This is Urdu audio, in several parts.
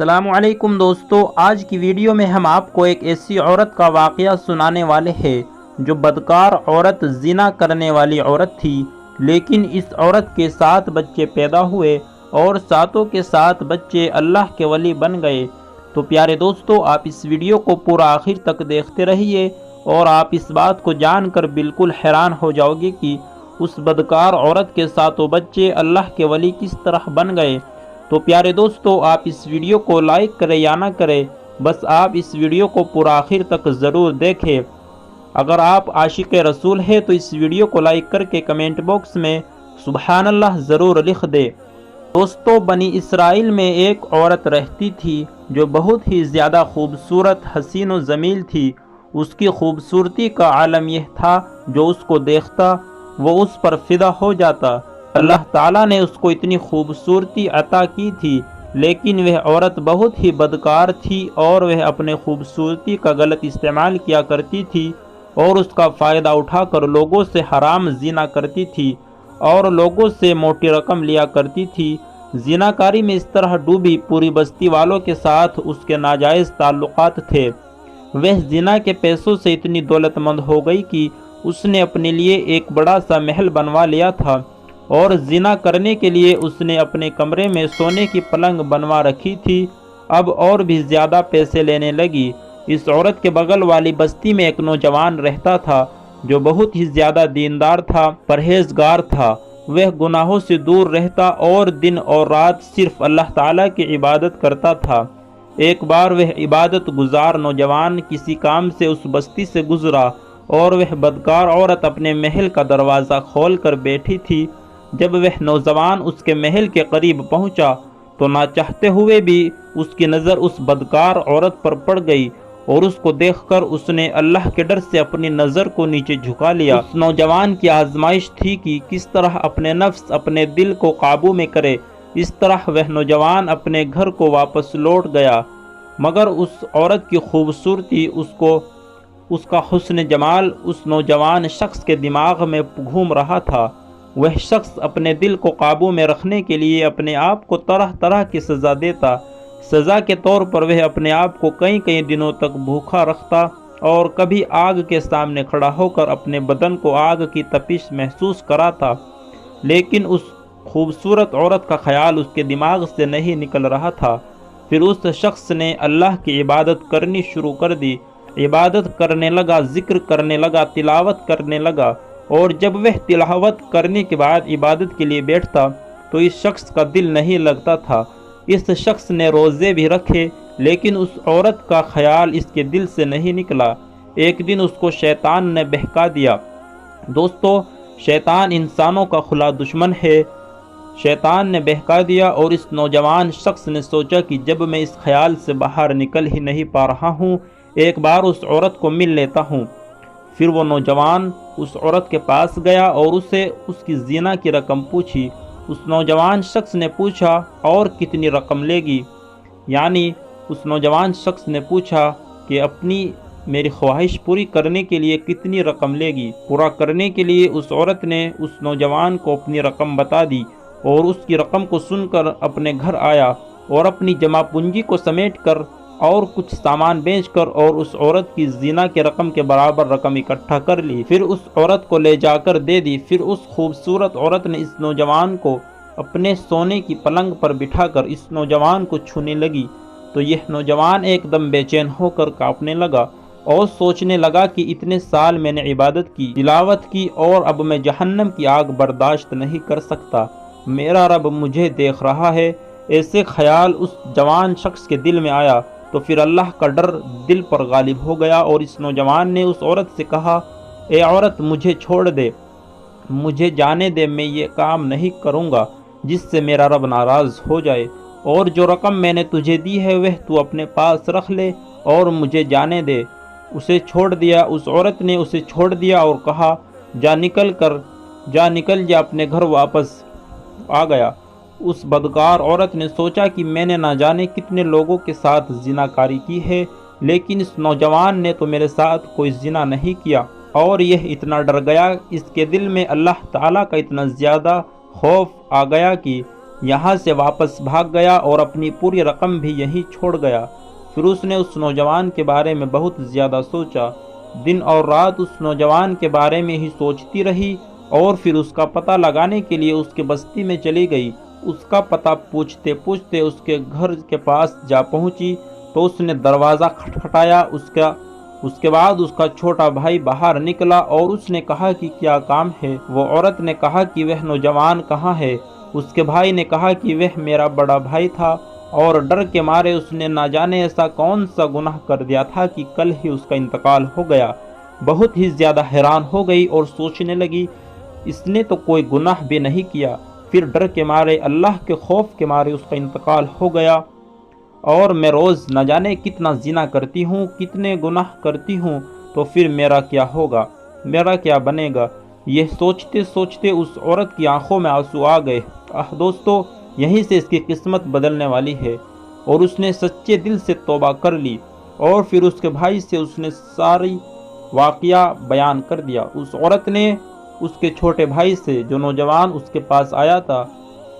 السلام علیکم دوستو، آج کی ویڈیو میں ہم آپ کو ایک ایسی عورت کا واقعہ سنانے والے ہیں جو بدکار عورت، زنا کرنے والی عورت تھی، لیکن اس عورت کے 7 بچے پیدا ہوئے اور 7 کے 7 بچے اللہ کے ولی بن گئے۔ تو پیارے دوستو، آپ اس ویڈیو کو پورا آخر تک دیکھتے رہیے اور آپ اس بات کو جان کر بالکل حیران ہو جاؤ گے کہ اس بدکار عورت کے 7 بچے اللہ کے ولی کس طرح بن گئے۔ تو پیارے دوستو، آپ اس ویڈیو کو لائک کریں یا نہ کریں، بس آپ اس ویڈیو کو پورا آخر تک ضرور دیکھیں۔ اگر آپ عاشق رسول ہیں تو اس ویڈیو کو لائک کر کے کمنٹ باکس میں سبحان اللہ ضرور لکھ دیں۔ دوستو، بنی اسرائیل میں ایک عورت رہتی تھی جو بہت ہی زیادہ خوبصورت، حسین و جمیل تھی۔ اس کی خوبصورتی کا عالم یہ تھا جو اس کو دیکھتا وہ اس پر فدا ہو جاتا۔ اللہ تعالیٰ نے اس کو اتنی خوبصورتی عطا کی تھی، لیکن وہ عورت بہت ہی بدکار تھی اور وہ اپنے خوبصورتی کا غلط استعمال کیا کرتی تھی اور اس کا فائدہ اٹھا کر لوگوں سے حرام زنا کرتی تھی اور لوگوں سے موٹی رقم لیا کرتی تھی۔ زنا کاری میں اس طرح ڈوبی پوری بستی والوں کے ساتھ اس کے ناجائز تعلقات تھے۔ وہ زنا کے پیسوں سے اتنی دولت مند ہو گئی کہ اس نے اپنے لیے ایک بڑا سا محل بنوا لیا تھا اور زنا کرنے کے لیے اس نے اپنے کمرے میں سونے کی پلنگ بنوا رکھی تھی۔ اب اور بھی زیادہ پیسے لینے لگی۔ اس عورت کے بغل والی بستی میں ایک نوجوان رہتا تھا جو بہت ہی زیادہ دیندار تھا، پرہیزگار تھا۔ وہ گناہوں سے دور رہتا اور دن اور رات صرف اللہ تعالیٰ کی عبادت کرتا تھا۔ ایک بار وہ عبادت گزار نوجوان کسی کام سے اس بستی سے گزرا اور وہ بدکار عورت اپنے محل کا دروازہ کھول کر بیٹھی تھی۔ جب وہ نوجوان اس کے محل کے قریب پہنچا تو نہ چاہتے ہوئے بھی اس کی نظر اس بدکار عورت پر پڑ گئی اور اس کو دیکھ کر اس نے اللہ کے ڈر سے اپنی نظر کو نیچے جھکا لیا۔ اس نوجوان کی آزمائش تھی کہ کس طرح اپنے نفس، اپنے دل کو قابو میں کرے۔ اس طرح وہ نوجوان اپنے گھر کو واپس لوٹ گیا، مگر اس عورت کی خوبصورتی، اس کا حسن جمال اس نوجوان شخص کے دماغ میں گھوم رہا تھا۔ وہ شخص اپنے دل کو قابو میں رکھنے کے لیے اپنے آپ کو طرح طرح کی سزا دیتا۔ سزا کے طور پر وہ اپنے آپ کو کئی دنوں تک بھوکا رکھتا اور کبھی آگ کے سامنے کھڑا ہو کر اپنے بدن کو آگ کی تپش محسوس کراتا، لیکن اس خوبصورت عورت کا خیال اس کے دماغ سے نہیں نکل رہا تھا۔ پھر اس شخص نے اللہ کی عبادت کرنی شروع کر دی۔ عبادت کرنے لگا، ذکر کرنے لگا، تلاوت کرنے لگا، اور جب وہ تلاوت کرنے کے بعد عبادت کے لیے بیٹھتا تو اس شخص کا دل نہیں لگتا تھا۔ اس شخص نے روزے بھی رکھے، لیکن اس عورت کا خیال اس کے دل سے نہیں نکلا۔ ایک دن اس کو شیطان نے بہکا دیا۔ دوستو، شیطان انسانوں کا کھلا دشمن ہے۔ شیطان نے بہکا دیا اور اس نوجوان شخص نے سوچا کہ جب میں اس خیال سے باہر نکل ہی نہیں پا رہا ہوں، ایک بار اس عورت کو مل لیتا ہوں۔ پھر وہ نوجوان اس عورت کے پاس گیا اور اسے اس کی زنا کی رقم پوچھی۔ اس نوجوان شخص نے پوچھا، اور کتنی رقم لے گی؟ یعنی اس نوجوان شخص نے پوچھا کہ میری خواہش پوری کرنے کے لیے کتنی رقم لے گی؟ پورا کرنے کے لیے اس عورت نے اس نوجوان کو اپنی رقم بتا دی اور اس کی رقم کو سن کر اپنے گھر آیا اور اپنی جمع پونجی کو سمیٹ کر اور کچھ سامان بیچ کر اور اس عورت کی زنا کے رقم کے برابر رقم اکٹھا کر لی۔ پھر اس عورت کو لے جا کر دے دی۔ پھر اس خوبصورت عورت نے اس نوجوان کو اپنے سونے کی پلنگ پر بٹھا کر اس نوجوان کو چھونے لگی تو یہ نوجوان ایک دم بے چین ہو کر کانپنے لگا اور سوچنے لگا کہ اتنے سال میں نے عبادت کی، تلاوت کی، اور اب میں جہنم کی آگ برداشت نہیں کر سکتا۔ میرا رب مجھے دیکھ رہا ہے۔ ایسے خیال اس جوان شخص کے دل میں آیا تو پھر اللہ کا ڈر دل پر غالب ہو گیا اور اس نوجوان نے اس عورت سے کہا، اے عورت، مجھے چھوڑ دے، مجھے جانے دے، میں یہ کام نہیں کروں گا جس سے میرا رب ناراض ہو جائے، اور جو رقم میں نے تجھے دی ہے وہ تو اپنے پاس رکھ لے اور مجھے جانے دے۔ اسے چھوڑ دیا۔ اس عورت نے اسے چھوڑ دیا اور کہا، جا نکل جا اپنے گھر واپس آ گیا۔ اس بدکار عورت نے سوچا کہ میں نے نہ جانے کتنے لوگوں کے ساتھ زنا کاری کی ہے، لیکن اس نوجوان نے تو میرے ساتھ کوئی زنا نہیں کیا، اور یہ اتنا ڈر گیا، اس کے دل میں اللہ تعالیٰ کا اتنا زیادہ خوف آ گیا کہ یہاں سے واپس بھاگ گیا اور اپنی پوری رقم بھی یہیں چھوڑ گیا۔ پھر اس نے اس نوجوان کے بارے میں بہت زیادہ سوچا، دن اور رات اس نوجوان کے بارے میں ہی سوچتی رہی، اور پھر اس کا پتہ لگانے کے لیے اس کے بستی میں چلی گئی۔ اس کا پتہ پوچھتے پوچھتے اس کے گھر کے پاس جا پہنچی تو اس نے دروازہ کھٹکھٹایا۔ اس کے بعد اس کا چھوٹا بھائی باہر نکلا اور اس نے کہا کہ کیا کام ہے؟ وہ عورت نے کہا کہ وہ نوجوان کہاں ہے؟ اس کے بھائی نے کہا کہ وہ میرا بڑا بھائی تھا، اور ڈر کے مارے اس نے نہ جانے ایسا کون سا گناہ کر دیا تھا کہ کل ہی اس کا انتقال ہو گیا۔ بہت ہی زیادہ حیران ہو گئی اور سوچنے لگی، اس نے تو کوئی گناہ بھی نہیں کیا، پھر ڈر کے مارے، اللہ کے خوف کے مارے اس کا انتقال ہو گیا، اور میں روز نہ جانے کتنا زنا کرتی ہوں، کتنے گناہ کرتی ہوں، تو پھر میرا کیا ہوگا، میرا کیا بنے گا؟ یہ سوچتے سوچتے اس عورت کی آنکھوں میں آنسو آ گئے۔ دوستو، یہیں سے اس کی قسمت بدلنے والی ہے، اور اس نے سچے دل سے توبہ کر لی، اور پھر اس کے بھائی سے اس نے ساری واقعہ بیان کر دیا۔ اس عورت نے اس کے چھوٹے بھائی سے، جو نوجوان اس کے پاس آیا تھا،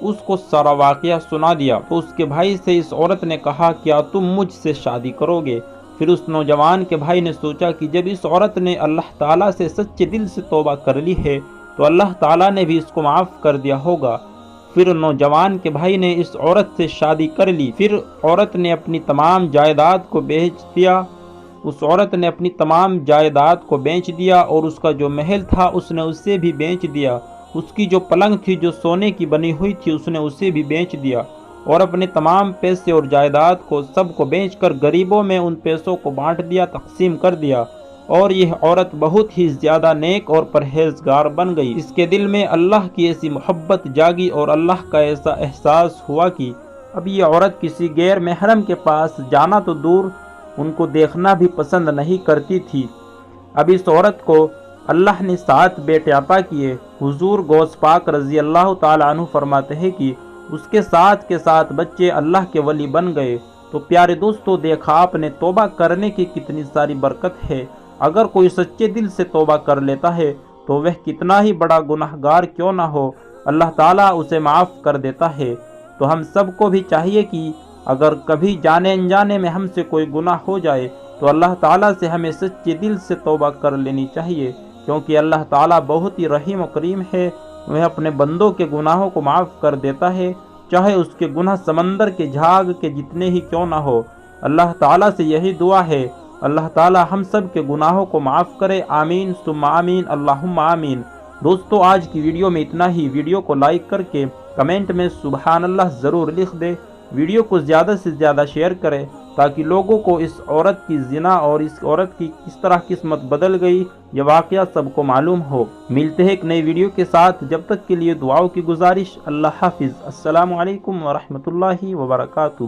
اس کو سارا واقعہ سنا دیا۔ تو اس کے بھائی سے اس عورت نے کہا، کیا تم مجھ سے شادی کرو گے؟ پھر اس نوجوان کے بھائی نے سوچا کہ جب اس عورت نے اللہ تعالیٰ سے سچے دل سے توبہ کر لی ہے تو اللہ تعالیٰ نے بھی اس کو معاف کر دیا ہوگا۔ پھر نوجوان کے بھائی نے اس عورت سے شادی کر لی۔ پھر عورت نے اپنی تمام جائیداد کو بیچ دیا۔ اس عورت نے اپنی تمام جائیداد کو بیچ دیا، اور اس کا جو محل تھا اس نے اسے بھی بیچ دیا۔ اس کی جو پلنگ تھی جو سونے کی بنی ہوئی تھی اس نے اسے بھی بیچ دیا، اور اپنے تمام پیسے اور جائیداد کو سب کو بیچ کر غریبوں میں ان پیسوں کو بانٹ دیا، تقسیم کر دیا۔ اور یہ عورت بہت ہی زیادہ نیک اور پرہیزگار بن گئی۔ اس کے دل میں اللہ کی ایسی محبت جاگی اور اللہ کا ایسا احساس ہوا کہ اب یہ عورت کسی غیر محرم کے پاس جانا تو دور، ان کو دیکھنا بھی پسند نہیں کرتی تھی۔ اب اس عورت کو اللہ نے 7 بیٹے عطا کیے۔ حضور غوث پاک رضی اللہ تعالیٰ عنہ فرماتے ہیں کہ اس کے 7 بچے اللہ کے ولی بن گئے۔ تو پیارے دوستو، دیکھا آپ نے توبہ کرنے کی کتنی ساری برکت ہے۔ اگر کوئی سچے دل سے توبہ کر لیتا ہے تو وہ کتنا ہی بڑا گناہگار کیوں نہ ہو، اللہ تعالیٰ اسے معاف کر دیتا ہے۔ تو ہم سب کو بھی چاہیے کہ اگر کبھی جانے انجانے میں ہم سے کوئی گناہ ہو جائے تو اللہ تعالیٰ سے ہمیں سچے دل سے توبہ کر لینی چاہیے، کیونکہ اللہ تعالیٰ بہت ہی رحیم و کریم ہے۔ وہ اپنے بندوں کے گناہوں کو معاف کر دیتا ہے، چاہے اس کے گناہ سمندر کے جھاگ کے جتنے ہی کیوں نہ ہو۔ اللہ تعالیٰ سے یہی دعا ہے، اللہ تعالیٰ ہم سب کے گناہوں کو معاف کرے، آمین ثم آمین، اللہم آمین۔ دوستو، آج کی ویڈیو میں اتنا ہی۔ ویڈیو کو لائک کر کے کمنٹ میں سبحان اللہ ضرور لکھ دے۔ ویڈیو کو زیادہ سے زیادہ شیئر کرے تاکہ لوگوں کو اس عورت کی زنا اور اس عورت کی کس طرح قسمت بدل گئی یہ واقعہ سب کو معلوم ہو۔ ملتے ہیں ایک نئی ویڈیو کے ساتھ، جب تک کے لیے دعاؤں کی گزارش۔ اللہ حافظ۔ السلام علیکم ورحمۃ اللہ وبرکاتہ۔